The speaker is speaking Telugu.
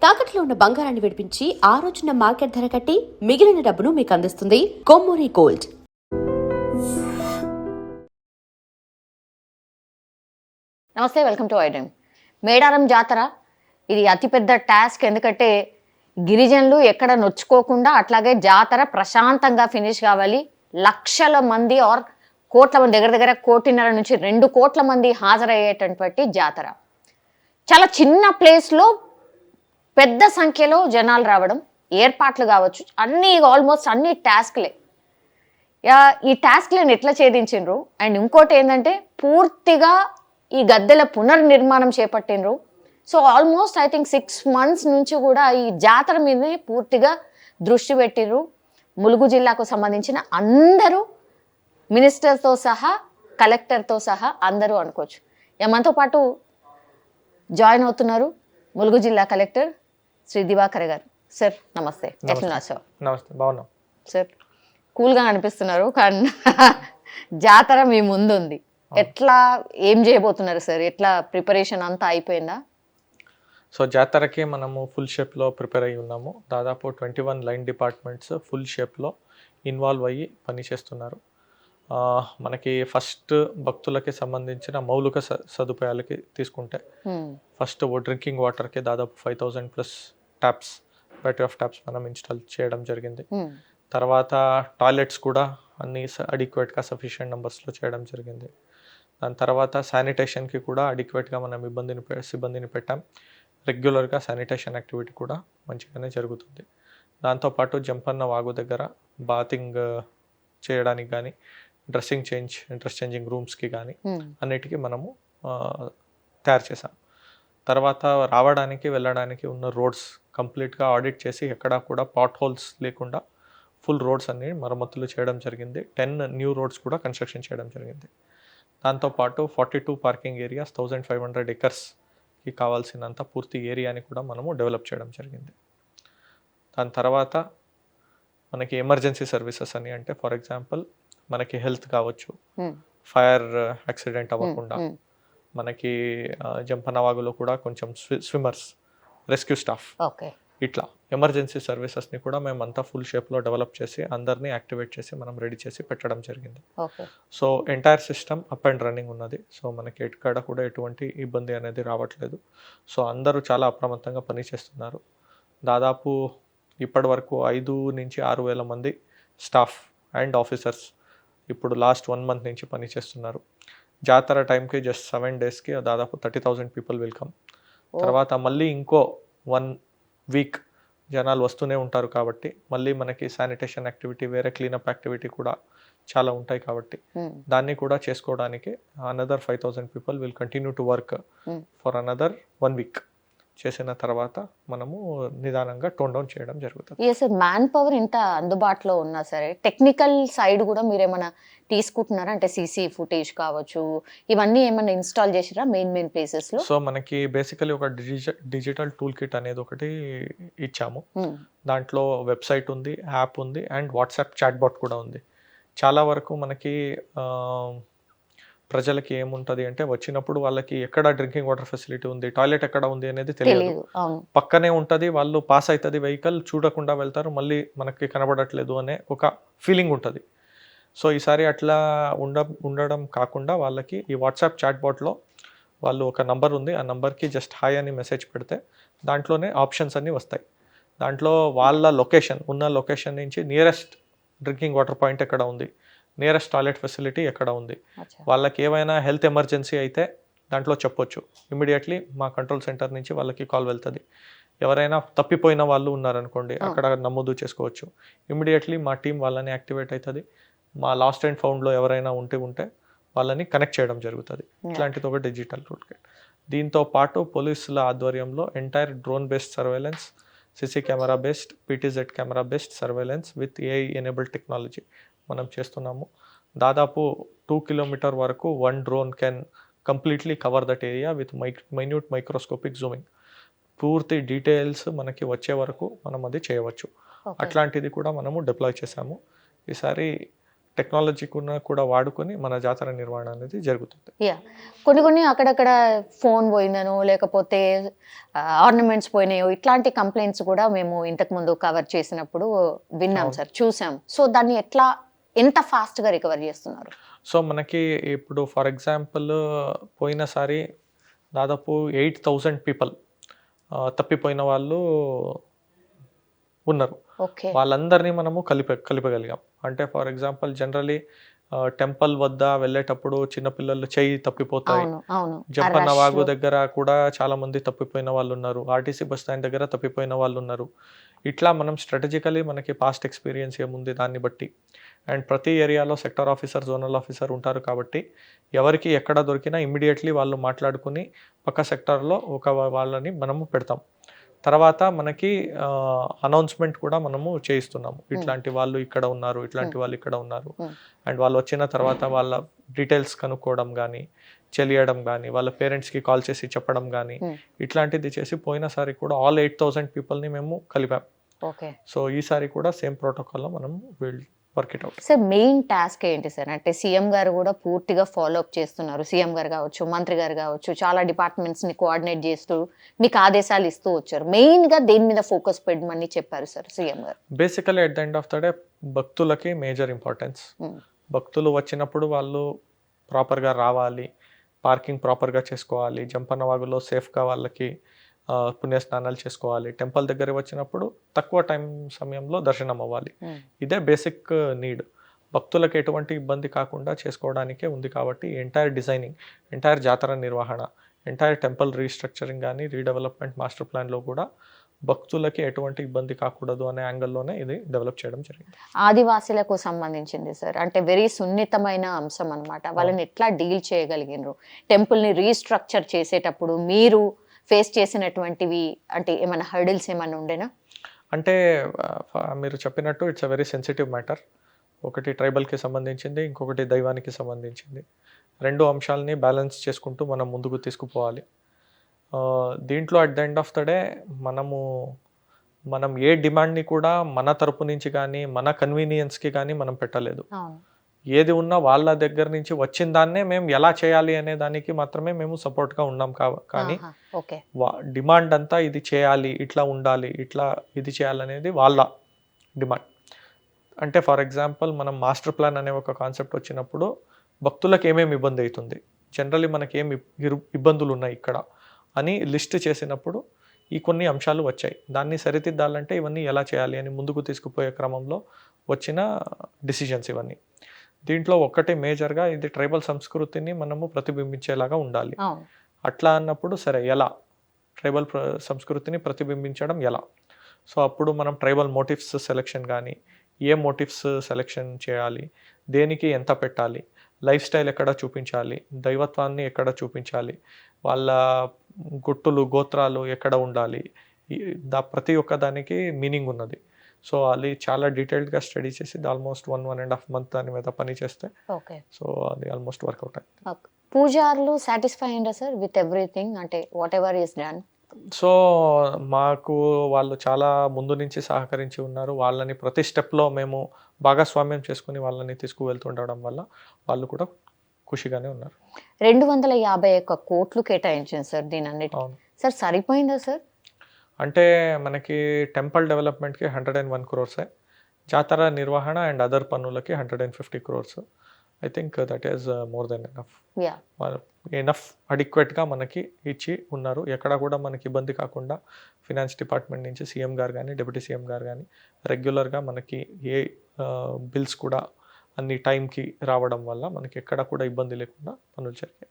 తాకట్లో ఉన్న బంగారాన్ని విడిపించి ఆ రోజున మార్కెట్ ధర కట్టి మిగిలిన డబ్బును మీకు అందిస్తుంది కొమ్మూరి గోల్డ్. నమస్తే, వెల్కమ్ టు ఐడెన్. మేడారం జాతర ఇది అతిపెద్ద టాస్క్. ఎందుకంటే గిరిజనులు ఎక్కడ నొచ్చుకోకుండా అట్లాగే జాతర ప్రశాంతంగా ఫినిష్ కావాలి. లక్షల మంది ఆర్ కోట్ల మంది, దగ్గర దగ్గర 1.5 నుంచి 2 కోట్ల మంది హాజరయ్యేటటువంటి జాతర. చాలా చిన్న ప్లేస్లో పెద్ద సంఖ్యలో జనాలు రావడం, ఏర్పాట్లు కావచ్చు, అన్నీ ఆల్మోస్ట్ అన్ని టాస్క్లే. ఈ టాస్క్లను ఎట్లా ఛేదించిండ్రు అండ్ ఇంకోటి ఏంటంటే పూర్తిగా ఈ గద్దెల పునర్నిర్మాణం చేపట్టిండ్రు. So almost I think 6 months నుంచి కూడా ఈ జాతర మీదనే పూర్తిగా దృష్టి పెట్టిండ్రు. ములుగు జిల్లాకు సంబంధించిన అందరూ, మినిస్టర్తో సహా, కలెక్టర్తో సహా అందరూ అనుకోవచ్చు. మనతో పాటు జాయిన్ అవుతున్నారు ములుగు జిల్లా కలెక్టర్ శ్రీ దివాకర్ గారు. సార్ నమస్తే. ఎట్లున్నారు సార్? నమస్తే, బాగున్నాం సార్. కూల్గా అనిపిస్తున్నారు, కానీ జాతర మీ ముందు ఉంది. ఎట్లా, ఏం చేయబోతున్నారు సార్? ఎట్లా ప్రిపరేషన్ అంతా అయిపోయిందా? సో జాతరకి మనము ఫుల్ షేప్లో ప్రిపేర్ అయ్యి ఉన్నాము. దాదాపు 21 లైన్ డిపార్ట్మెంట్స్ ఫుల్ షేప్లో ఇన్వాల్వ్ అయ్యి పనిచేస్తున్నారు. మనకి ఫస్ట్ భక్తులకి సంబంధించిన మౌలిక సదుపాయాలకి తీసుకుంటే ఫస్ట్ డ్రింకింగ్ వాటర్కి దాదాపు 5,000+ ట్యాప్స్, బ్యాటరీ ఆఫ్ ట్యాప్స్ మనం ఇన్స్టాల్ చేయడం జరిగింది. తర్వాత టాయిలెట్స్ కూడా అన్ని అడిక్వేట్గా సఫిషియెంట్ నెంబర్స్లో చేయడం జరిగింది. దాని తర్వాత శానిటేషన్కి కూడా అడిక్వేట్గా మనం సిబ్బందిని పెట్టాం. రెగ్యులర్గా శానిటేషన్ యాక్టివిటీ కూడా మంచిగానే జరుగుతుంది. దాంతోపాటు జంపన్న వాగు దగ్గర బాతింగ్ చేయడానికి కానీ, డ్రెస్ చేంజింగ్ రూమ్స్కి కానీ అన్నిటికీ మనము తయారు చేసాం. తర్వాత రావడానికి వెళ్ళడానికి ఉన్న రోడ్స్ కంప్లీట్గా ఆడిట్ చేసి ఎక్కడా కూడా పాట్ హోల్స్ లేకుండా ఫుల్ రోడ్స్ అన్ని మరమ్మతులు చేయడం జరిగింది. 10 న్యూ రోడ్స్ కూడా కన్స్ట్రక్షన్ చేయడం జరిగింది. దాంతోపాటు 42 పార్కింగ్ ఏరియాస్, 1,500 acresకి కావాల్సినంత పూర్తి ఏరియాని కూడా మనము డెవలప్ చేయడం జరిగింది. దాని తర్వాత మనకి ఎమర్జెన్సీ సర్వీసెస్ అని, అంటే ఫర్ ఎగ్జాంపుల్ మనకి హెల్త్ కావచ్చు, ఫైర్ యాక్సిడెంట్ అవ్వకుండా, మనకి జంపనవాగులో కూడా కొంచెం స్విమ్మర్స్, రెస్క్యూ స్టాఫ్, ఇట్లా ఎమర్జెన్సీ సర్వీసెస్ని కూడా మేము అంతా ఫుల్ షేప్లో డెవలప్ చేసి అందరినీ యాక్టివేట్ చేసి మనం రెడీ చేసి పెట్టడం జరిగింది. So entire system up and running ఉన్నది. సో మనకి ఎక్కడ కూడా ఎటువంటి ఇబ్బంది అనేది రావట్లేదు. సో అందరూ చాలా అప్రమత్తంగా పనిచేస్తున్నారు. దాదాపు ఇప్పటి వరకు 5 నుంచి 6,000 మంది స్టాఫ్ అండ్ ఆఫీసర్స్ ఇప్పుడు లాస్ట్ 1 month నుంచి పనిచేస్తున్నారు. జాతర టైంకి జస్ట్ 7 daysకి దాదాపు 30,000 పీపుల్ వెల్కమ్. తర్వాత మళ్ళీ ఇంకో 1 week జనాలు వస్తూనే ఉంటారు కాబట్టి మళ్ళీ మనకి శానిటేషన్ యాక్టివిటీ, వేరే క్లీనప్ యాక్టివిటీ కూడా చాలా ఉంటాయి కాబట్టి దాన్ని కూడా చేసుకోవడానికి another 5,000 people will continue to work for another 1 week. చేసిన తర్వాత మనము నిదానంగా టోన్ డౌన్ చేయడం జరుగుతుంది. సార్, మ్యాన్ పవర్ ఇంత అందుబాటులో ఉన్నా సరే టెక్నికల్ సైడ్ కూడా మీరు ఏమైనా తీసుకుంటున్నారా? అంటే సీసీ ఫుటేజ్ కావచ్చు, ఇవన్నీ ఏమైనా ఇన్స్టాల్ చేసిరా మెయిన్ ప్లేసెస్లో? సో మనకి బేసికలీ ఒక డిజిటల్ టూల్ కిట్ అనేది ఒకటి ఇచ్చాము. దాంట్లో వెబ్సైట్ ఉంది, యాప్ ఉంది అండ్ వాట్సాప్ చాట్ బాట్ కూడా ఉంది. చాలా వరకు మనకి ప్రజలకి ఏముంటుంది అంటే వచ్చినప్పుడు వాళ్ళకి ఎక్కడ డ్రింకింగ్ వాటర్ ఫెసిలిటీ ఉంది, టాయిలెట్ ఎక్కడ ఉంది అనేది తెలియదు. పక్కనే ఉంటుంది, వాళ్ళు పాస్ అవుతుంది వెహికల్, చూడకుండా వెళ్తారు, మళ్ళీ మనకి కనబడట్లేదు అనే ఒక ఫీలింగ్ ఉంటుంది. సో ఈసారి అట్లా ఉండడం కాకుండా వాళ్ళకి ఈ వాట్సాప్ చాట్ బాట్లో వాళ్ళు ఒక నంబర్ ఉంది, ఆ నంబర్కి జస్ట్ హాయ్ అని మెసేజ్ పెడితే దాంట్లోనే ఆప్షన్స్ అన్నీ వస్తాయి. దాంట్లో వాళ్ళ ఉన్న లొకేషన్ నుంచి నియరెస్ట్ డ్రింకింగ్ వాటర్ పాయింట్ ఎక్కడ ఉంది, నియరెస్ట్ టాయిలెట్ ఫెసిలిటీ ఎక్కడ ఉంది, వాళ్ళకి ఏమైనా హెల్త్ ఎమర్జెన్సీ అయితే దాంట్లో చెప్పొచ్చు. ఇమీడియట్లీ మా కంట్రోల్ సెంటర్ నుంచి వాళ్ళకి కాల్ వెళ్తుంది. ఎవరైనా తప్పిపోయిన వాళ్ళు ఉన్నారనుకోండి, అక్కడ నమోదు చేసుకోవచ్చు. ఇమీడియట్లీ మా టీం వాళ్ళని యాక్టివేట్ అవుతుంది. మా లాస్ట్ అండ్ ఫౌండ్లో ఎవరైనా ఉంటే వాళ్ళని కనెక్ట్ చేయడం జరుగుతుంది. ఇట్లాంటిది ఒక డిజిటల్ టూల్ కిట్. దీంతో పాటు పోలీసుల ఆధ్వర్యంలో entire drone based surveillance, CC camera based, PTZ camera based surveillance with AI enabled technology మనం చేస్తున్నాము. దాదాపు 2 kilometers వరకు 1 drone can completely cover that area with minute microscopic zooming. పూర్తి డీటెయిల్స్ మనకి వచ్చే వరకు మనం అది చేయవచ్చు. అట్లాంటిది కూడా మనము డిప్లాయ్ చేసాము. ఈసారి టెక్నాలజీ కూడా వాడుకొని మన జాతర నిర్వహణ అనేది జరుగుతుంది. యా కొన్ని అక్కడక్కడ ఫోన్ పోయిందనో లేకపోతే ఆర్నమెంట్స్ పోయినాయో ఇట్లాంటి కంప్లైంట్స్ కూడా మేము ఇంతకుముందు కవర్ చేసినప్పుడు విన్నాం సార్, చూసాం. సో దాన్ని ఎంత ఫాస్ట్గా రికవర్ చేస్తున్నారు? సో మనకి ఇప్పుడు ఫర్ ఎగ్జాంపుల్ పోయినసారి దాదాపు 8,000 పీపుల్ తప్పిపోయిన వాళ్ళు ఉన్నారు. ఓకే, వాళ్ళందరినీ మనము కలిపగలిగాం. అంటే ఫర్ ఎగ్జాంపుల్ జనరలీ టెంపుల్ వద్ద వెళ్ళేటప్పుడు చిన్నపిల్లలు చెయ్యి తప్పిపోతాయి. అవును అవును. జంపన్న వాగు దగ్గర కూడా చాలా మంది తప్పిపోయిన వాళ్ళు ఉన్నారు. ఆర్టీసీ బస్ స్టాండ్ దగ్గర తప్పిపోయిన వాళ్ళు ఉన్నారు. ఇట్లా మనం స్ట్రాటజికలీ మనకి పాస్ట్ ఎక్స్పీరియన్స్ ఏముంది దాన్ని బట్టి, అండ్ ప్రతి ఏరియాలో సెక్టర్ ఆఫీసర్, జోనల్ ఆఫీసర్ ఉంటారు కాబట్టి ఎవరికి ఎక్కడ దొరికినా ఇమ్మీడియట్లీ వాళ్ళు మాట్లాడుకుని పక్క సెక్టార్లో వాళ్ళని మనము పెడతాం. తర్వాత మనకి అనౌన్స్మెంట్ కూడా మనము చేయిస్తున్నాము, ఇట్లాంటి వాళ్ళు ఇక్కడ ఉన్నారు, ఇట్లాంటి వాళ్ళు ఇక్కడ ఉన్నారు. అండ్ వాళ్ళు వచ్చిన తర్వాత వాళ్ళ డీటెయిల్స్ కనుక్కోవడం కానీ, తెలియడం కానీ, వాళ్ళ పేరెంట్స్కి కాల్ చేసి చెప్పడం కానీ, ఇట్లాంటిది చేసి పోయినసారి కూడా ఆల్ 8,000 పీపుల్ని మేము కలిపాం. ఓకే, సో ఈసారి కూడా సేమ్ ప్రోటోకాల్లో మనం work it out. Sir main task ఏంటి సార్? అంటే సీఎం గారు కూడా పూర్తిగా ఫాలో అప్ చేస్తున్నారు. సీఎం గారు కావచ్చు, మంత్రి గారు కావచ్చు, చాలా డిపార్ట్మెంట్స్ని కోఆర్డినేట్ చేస్తూ మీకు ఆదేశాలు ఇస్తూ వచ్చారు. మెయిన్గా దేని మీద ఫోకస్ పెట్టమని చెప్పారు సార్ సీఎం గారు? Basically at the end of the day భక్తులకి మేజర్ ఇంపార్టెన్స్. భక్తులు వచ్చినప్పుడు వాళ్ళు ప్రాపర్గా రావాలి, పార్కింగ్ ప్రాపర్గా చేసుకోవాలి, జంపన్న వాగులో సేఫ్గా వాళ్ళకి పుణ్యస్నానాలు చేసుకోవాలి, టెంపుల్ దగ్గర వచ్చినప్పుడు తక్కువ సమయంలో దర్శనం అవ్వాలి. ఇదే బేసిక్ నీడ్. భక్తులకు ఎటువంటి ఇబ్బంది కాకుండా చేసుకోవడానికే ఉంది కాబట్టి ఎంటైర్ డిజైనింగ్, ఎంటైర్ జాతర నిర్వహణ, ఎంటైర్ టెంపుల్ రీస్ట్రక్చరింగ్ కానీ, రీడెవలప్మెంట్ మాస్టర్ ప్లాన్లో కూడా భక్తులకి ఎటువంటి ఇబ్బంది కాకూడదు అనే యాంగిల్లోనే ఇది డెవలప్ చేయడం జరిగింది. ఆదివాసీలకు సంబంధించింది సార్, అంటే వెరీ సున్నితమైన అంశం అనమాట. వాళ్ళని ఎట్లా డీల్ చేయగలిగినారు? టెంపుల్ని రీస్ట్రక్చర్ చేసేటప్పుడు మీరు ఫేస్ చేసినటువంటివి అంటే ఏమైనా హర్డిల్స్ ఏమైనా ఉండేనా? అంటే మీరు చెప్పినట్టు it's a very sensitive matter. ఒకటి ట్రైబల్కి సంబంధించింది, ఇంకొకటి దైవానికి సంబంధించింది. రెండు అంశాలని బ్యాలెన్స్ చేసుకుంటూ మనం ముందుకు తీసుకుపోవాలి. దీంట్లో at the end of the day మనం ఏ డిమాండ్ని కూడా మన తరపు నుంచి కానీ, మన కన్వీనియన్స్కి కానీ మనం పెట్టలేదు. ఏది ఉన్నా వాళ్ళ దగ్గర నుంచి వచ్చిన దాన్నే మేము ఎలా చేయాలి అనే దానికి మాత్రమే మేము సపోర్ట్గా ఉన్నాం. కానీ డిమాండ్ అంతా ఇది చేయాలి, ఇట్లా ఉండాలి, ఇట్లా ఇది చేయాలనేది వాళ్ళ డిమాండ్. అంటే ఫర్ ఎగ్జాంపుల్ మనం మాస్టర్ ప్లాన్ అనే ఒక కాన్సెప్ట్ వచ్చినప్పుడు భక్తులకు ఏమేమి ఇబ్బంది అవుతుంది, జనరల్లీ మనకి ఏమి ఇబ్బందులు ఉన్నాయి ఇక్కడ అని లిస్ట్ చేసినప్పుడు ఈ కొన్ని అంశాలు వచ్చాయి. దాన్ని సరిదిద్దాలంటే ఇవన్నీ ఎలా చేయాలి అని ముందుకు తీసుకుపోయే క్రమంలో వచ్చిన డిసిషన్స్ ఇవన్నీ. దీంట్లో ఒక్కటే మేజర్గా ఇది ట్రైబల్ సంస్కృతిని మనము ప్రతిబింబించేలాగా ఉండాలి. అట్లా అన్నప్పుడు సరే ఎలా ట్రైబల్ సంస్కృతిని ప్రతిబింబించడం ఎలా? సో అప్పుడు మనం ట్రైబల్ మోటివ్స్ సెలెక్షన్ కానీ, ఏ మోటివ్స్ సెలెక్షన్ చేయాలి, దేనికి ఎంత పెట్టాలి, లైఫ్ స్టైల్ ఎక్కడ చూపించాలి, దైవత్వాన్ని ఎక్కడ చూపించాలి, వాళ్ళ గుట్టులు గోత్రాలు ఎక్కడ ఉండాలి, ప్రతి ఒక్క దానికి మీనింగ్ ఉన్నది. సో అది చాలా డీటెయిల్డ్గా స్టడీ చేసి ఆల్మోస్ట్ 1.5 month దాని మీద పని చేస్తే సో అది ఆల్మోస్ట్ వర్కౌట్ అయింది. పూజారులు సాటిస్ఫై అయ్యారా సార్ విత్ ఎవ్రీథింగ్, అంటే what ever is done? So మాకు వాళ్ళు చాలా ముందు నుంచి సహకరించి ఉన్నారు. వాళ్ళని ప్రతి స్టెప్లో మేము భాగస్వామ్యం చేసుకుని వాళ్ళని తీసుకువెళ్తుండడం వల్ల వాళ్ళు కూడా ఖుషిగానే ఉన్నారు. 251 కోట్లు కేటాయించింది సార్ దీని అన్నిటి. సార్ సరిపోయిందా సార్? అంటే మనకి టెంపుల్ డెవలప్మెంట్కి 101 crores, జాతర నిర్వహణ అండ్ అదర్ పనులకి 150 crores. I think that is more than enough అడిక్వేట్గా మనకి ఇచ్చి ఉన్నారు. ఎక్కడ కూడా మనకి ఇబ్బంది కాకుండా ఫినాన్స్ డిపార్ట్మెంట్ నుంచి సీఎం గారు కానీ, డిప్యూటీ సీఎం గారు కానీ రెగ్యులర్గా మనకి ఏ బిల్స్ కూడా అన్ని టైంకి రావడం వల్ల మనకి ఎక్కడ కూడా ఇబ్బంది లేకుండా పనులు జరిగాయి.